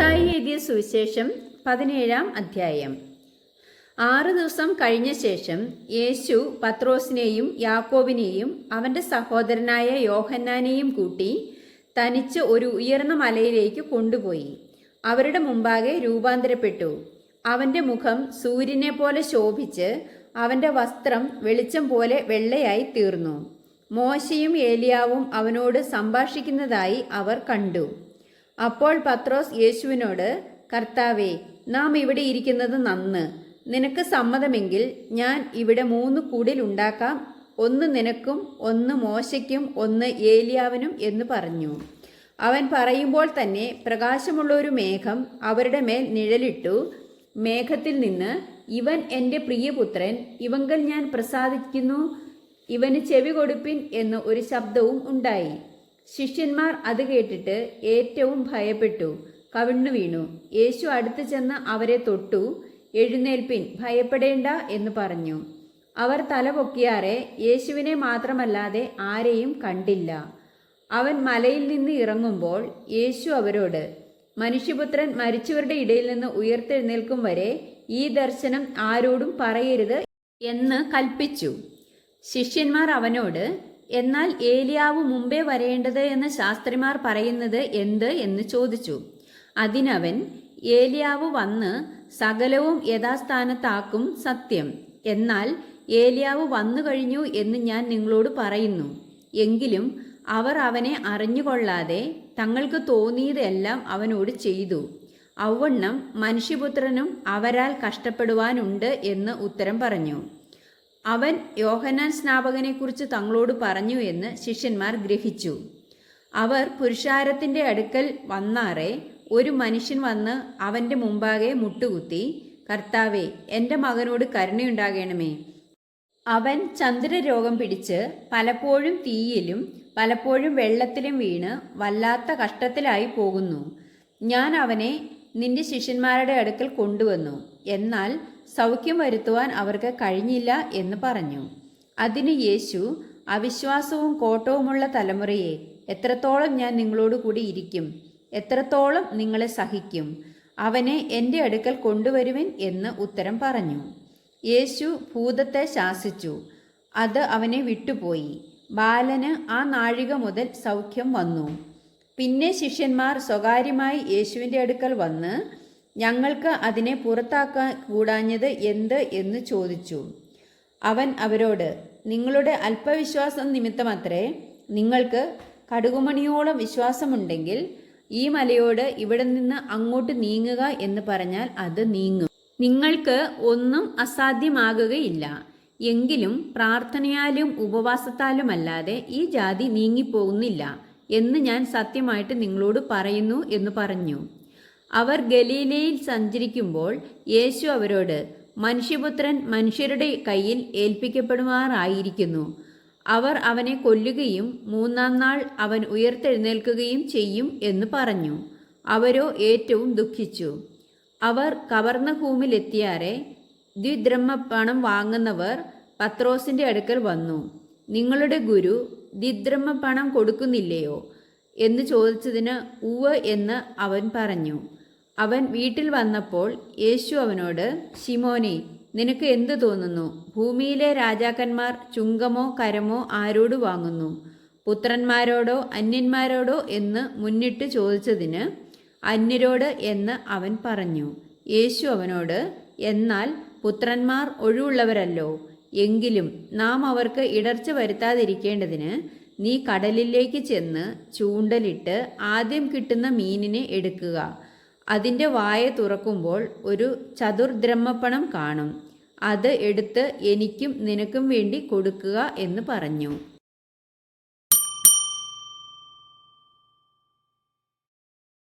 മത്തായി എഴുതിയ സുവിശേഷം 17-ാം അധ്യായം. 6 ദിവസം കഴിഞ്ഞ ശേഷം യേശു പത്രോസിനെയും യാക്കോബിനെയും അവൻ്റെ സഹോദരനായ യോഹന്നാനെയും കൂട്ടി തനിച്ച് ഒരു ഉയർന്ന മലയിലേക്ക് കൊണ്ടുപോയി അവരുടെ മുമ്പാകെ രൂപാന്തരപ്പെട്ടു. അവൻ്റെ മുഖം സൂര്യനെ പോലെ ശോഭിച്ച് അവൻ്റെ വസ്ത്രം വെളിച്ചം പോലെ വെള്ളയായി തീർന്നു. മോശയും ഏലിയാവും അവനോട് സംഭാഷിക്കുന്നതായി അവർ കണ്ടു. അപ്പോൾ പത്രോസ് യേശുവിനോട്, കർത്താവേ, നാം ഇവിടെ ഇരിക്കുന്നത് നന്ന്. നിനക്ക് സമ്മതമെങ്കിൽ ഞാൻ ഇവിടെ 3 കുടിൽ ഉണ്ടാക്കാം. ഒന്ന് നിനക്കും, ഒന്ന് മോശയ്ക്കും, ഒന്ന് ഏലിയാവിനും എന്ന് പറഞ്ഞു. അവൻ പറയുമ്പോൾ തന്നെ പ്രകാശമുള്ള ഒരു മേഘം അവരുടെ മേൽ നിഴലിട്ടു. മേഘത്തിൽ നിന്ന്, ഇവൻ എൻ്റെ പ്രിയപുത്രൻ, ഇവങ്കൽ ഞാൻ പ്രസാദിക്കുന്നു, ഇവന് ചെവി കൊടുപ്പിൻ എന്ന് ഒരു ശബ്ദവും ഉണ്ടായി. ശിഷ്യന്മാർ അത് കേട്ടിട്ട് ഏറ്റവും ഭയപ്പെട്ടു, കവിണ്ണു വീണു. യേശു അടുത്ത് ചെന്ന് അവരെ തൊട്ടു. എഴുന്നേൽപ്പിൻ, ഭയപ്പെടേണ്ട എന്ന് പറഞ്ഞു. അവർ തല പൊക്കിയാറെ യേശുവിനെ മാത്രമല്ലാതെ ആരെയും കണ്ടില്ല. അവൻ മലയിൽ നിന്ന് ഇറങ്ങുമ്പോൾ യേശു അവരോട്, മനുഷ്യപുത്രൻ മരിച്ചവരുടെ ഇടയിൽ നിന്ന് ഉയർത്തെഴുന്നേൽക്കും വരെ ഈ ദർശനം ആരോടും പറയരുത് എന്ന് കൽപ്പിച്ചു. ശിഷ്യന്മാർ അവനോട്, എന്നാൽ ഏലിയാവ് മുമ്പേ വരേണ്ടത് എന്ന് ശാസ്ത്രിമാർ പറയുന്നത് എന്ത് എന്ന് ചോദിച്ചു. അതിനവൻ, ഏലിയാവ് വന്ന് സകലവും യഥാസ്ഥാനത്താക്കും സത്യം. എന്നാൽ ഏലിയാവ് വന്നു കഴിഞ്ഞു എന്ന് ഞാൻ നിങ്ങളോട് പറയുന്നു. എങ്കിലും അവർ അവനെ അറിഞ്ഞുകൊള്ളാതെ തങ്ങൾക്ക് തോന്നിയതെല്ലാം അവനോട് ചെയ്തു. ഔവണ്ണം മനുഷ്യപുത്രനും അവരാൽ കഷ്ടപ്പെടുവാനുണ്ട് എന്ന് ഉത്തരം പറഞ്ഞു. അവൻ യോഹന്നാൻ സ്നാപകനെക്കുറിച്ച് തങ്ങളോട് പറഞ്ഞു എന്ന് ശിഷ്യന്മാർ ഗ്രഹിച്ചു. അവർ പുരുഷാരത്തിൻ്റെ അടുക്കൽ വന്നാറെ ഒരു മനുഷ്യൻ വന്ന് അവൻ്റെ മുമ്പാകെ മുട്ടുകുത്തി, കർത്താവേ, എൻ്റെ മകനോട് കരുണയുണ്ടാകണമേ. അവൻ ചന്ദ്രരോഗം പിടിച്ച് പലപ്പോഴും തീയിലും പലപ്പോഴും വെള്ളത്തിലും വീണ് വല്ലാത്ത കഷ്ടത്തിലായി പോകുന്നു. ഞാൻ അവനെ നിന്റെ ശിഷ്യന്മാരുടെ അടുക്കൽ കൊണ്ടുവന്നു, എന്നാൽ സൗഖ്യം വരുത്തുവാൻ അവർക്ക് കഴിഞ്ഞില്ല എന്ന് പറഞ്ഞു. അതിന് യേശു, അവിശ്വാസവും കോട്ടവുമുള്ള തലമുറയെ, എത്രത്തോളം ഞാൻ നിങ്ങളോട് കൂടി ഇരിക്കും, എത്രത്തോളം നിങ്ങളെ സഹിക്കും? അവനെ എൻ്റെ അടുക്കൽ കൊണ്ടുവരുവിൻ എന്ന് ഉത്തരം പറഞ്ഞു. യേശു ഭൂതത്തെ ശാസിച്ചു. അത് അവനെ വിട്ടുപോയി. ബാലന് ആ നാഴിക മുതൽ സൗഖ്യം വന്നു. പിന്നെ ശിഷ്യന്മാർ സ്വകാര്യമായി യേശുവിൻ്റെ അടുക്കൽ വന്ന്, ഞങ്ങൾക്ക് അതിനെ പുറത്താക്കാൻ കൂടാഞ്ഞത് എന്ത് എന്ന് ചോദിച്ചു. അവൻ അവരോട്, നിങ്ങളുടെ അല്പവിശ്വാസം നിമിത്തമത്രേ. നിങ്ങൾക്ക് കടുകുമണിയോളം വിശ്വാസമുണ്ടെങ്കിൽ ഈ മലയോട് ഇവിടെ നിന്ന് അങ്ങോട്ട് നീങ്ങുക എന്ന് പറഞ്ഞാൽ അത് നീങ്ങും. നിങ്ങൾക്ക് ഒന്നും അസാധ്യമാകുകയില്ല. എങ്കിലും പ്രാർത്ഥനയാലും ഉപവാസത്താലുമല്ലാതെ ഈ ജാതി നീങ്ങിപ്പോകുന്നില്ല എന്ന് ഞാൻ സത്യമായിട്ട് നിങ്ങളോട് പറയുന്നു എന്ന് പറഞ്ഞു. അവർ ഗലീലയിൽ സഞ്ചരിക്കുമ്പോൾ യേശു അവരോട്, മനുഷ്യപുത്രൻ മനുഷ്യരുടെ കയ്യിൽ ഏൽപ്പിക്കപ്പെടുമാറായിരിക്കുന്നു. അവർ അവനെ കൊല്ലുകയും 3-ാം നാൾ അവൻ ഉയർത്തെഴുന്നേൽക്കുകയും ചെയ്യും എന്ന് പറഞ്ഞു. അവരോ ഏറ്റവും ദുഃഖിച്ചു. അവർ കവർന്നഹൂമിലെത്തിയാറെ ദ്വിദ്രഹ്മപ്പണം വാങ്ങുന്നവർ പത്രോസിൻ്റെ അടുക്കൽ വന്നു. നിങ്ങളുടെ ഗുരു ദ്വിദ്രഹ്മപ്പണം കൊടുക്കുന്നില്ലയോ എന്ന് ചോദിച്ചതിന് ഉവ്വ് എന്ന് അവൻ പറഞ്ഞു. അവൻ വീട്ടിൽ വന്നപ്പോൾ യേശു അവനോട്, ശിമോനെ, നിനക്ക് എന്തു തോന്നുന്നു? ഭൂമിയിലെ രാജാക്കന്മാർ ചുങ്കമോ കരമോ ആരോട് വാങ്ങുന്നു? പുത്രന്മാരോടോ അന്യന്മാരോടോ എന്ന് മുന്നിട്ട് ചോദിച്ചതിന് അന്യരോട് എന്ന് അവൻ പറഞ്ഞു. യേശു അവനോട്, എന്നാൽ പുത്രന്മാർ ഒഴിവുള്ളവരല്ലോ. എങ്കിലും നാം അവർക്ക് ഇടർച്ച വരുത്താതിരിക്കേണ്ടതിന് നീ കടലിലേക്ക് ചെന്ന് ചൂണ്ടലിട്ട് ആദ്യം കിട്ടുന്ന മീനിനെ എടുക്കുക. അതിൻ്റെ വായ തുറക്കുമ്പോൾ ഒരു ചതുർദ്രഹ്മപ്പണം കാണും. അത് എടുത്ത് എനിക്കും നിനക്കും വേണ്ടി കൊടുക്കുക എന്ന് പറഞ്ഞു.